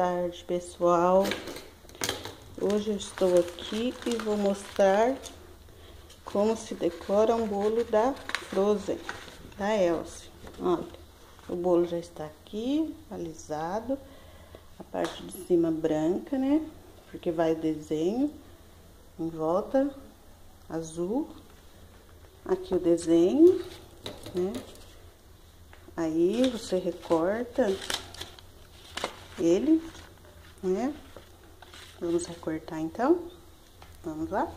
tarde, pessoal. Hoje eu estou aqui e vou mostrar como se decora um bolo da Frozen, da Elsa. Olha, o bolo já está aqui, alisado. A parte de cima branca, né? Porque vai o desenho em volta, azul. Aqui o desenho, né? Aí você recorta ele, né? Vamos recortar então. Vamos lá.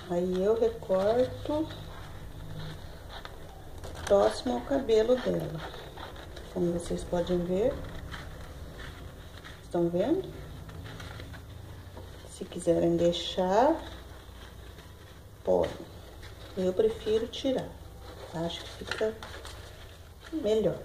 Aí eu recorto próximo ao cabelo dela. Como vocês podem ver. Estão vendo? Se quiserem deixar, podem. Eu prefiro tirar. Acho que fica melhor.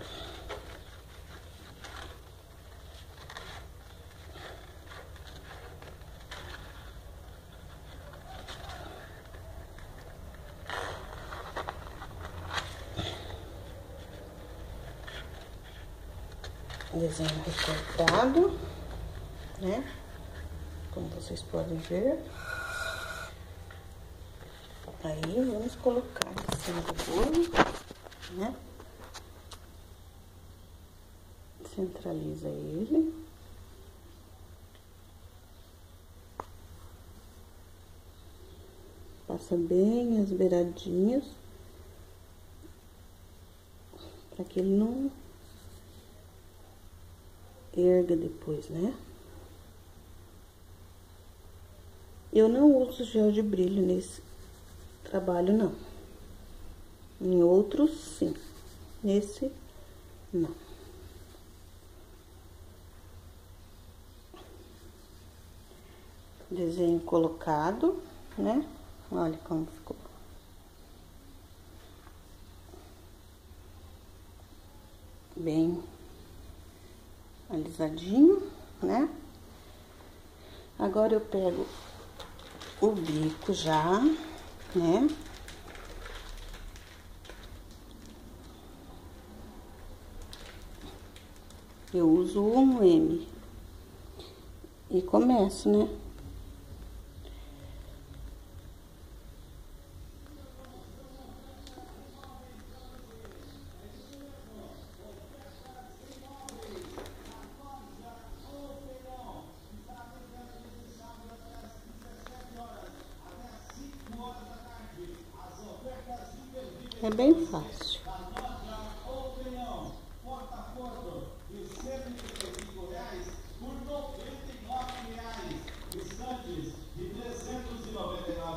Desenho recortado, né? Como vocês podem ver. Aí, vamos colocar em cima do bolo, né? Centraliza ele. Passa bem as beiradinhas, para que ele não erga depois, né? Eu não uso gel de brilho nesse trabalho, não. Em outros, sim. Nesse, não. Desenho colocado, né? Olha como ficou. Bem alisadinho, né? Agora eu pego o bico já, né? Eu uso um M e começo, né? É bem fácil.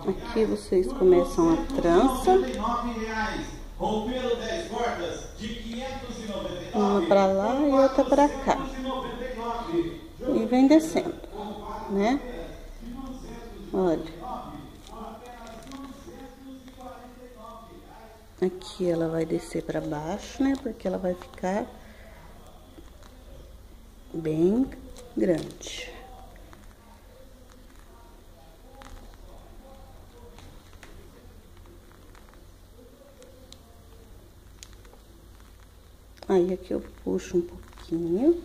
Aqui vocês começam a trança. Uma pra lá e outra pra cá. E vem descendo, né? Olha. Aqui ela vai descer pra baixo, né? Porque ela vai ficar bem grande. Aí aqui eu puxo um pouquinho.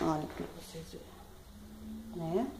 Olha pra vocês verem, né?